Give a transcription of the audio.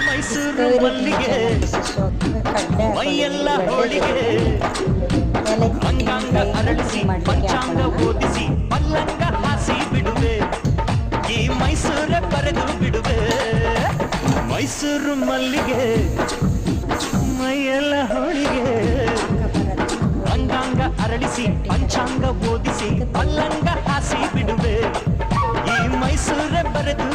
ಮೈಸೂರು ಮಲ್ಲಿಗೆ ಮೈಯೆಲ್ಲ ಹೋಳಿಗೆ ಅಂಗಾಂಗ ಅರಳಿಸಿ ಪಂಚಾಂಗ ಓದಿಸಿ ಮಲ್ಲಂಗ ಹಾಸಿ ಬಿಡುವೆ ಈ ಮೈಸೂರ ಬರೆದು ಬಿಡುವೆ ಮೈಸೂರು ಮಲ್ಲಿಗೆ ಮೈಯೆಲ್ಲ ಹೋಳಿಗೆ ಅಂಗಾಂಗ ಅರಳಿಸಿ ಪಂಚಾಂಗ ಓದಿಸಿ ಮಲ್ಲಂಗ ಹಾಸಿ ಬಿಡುವೆ ಈ ಮೈಸೂರ ಬರೆದು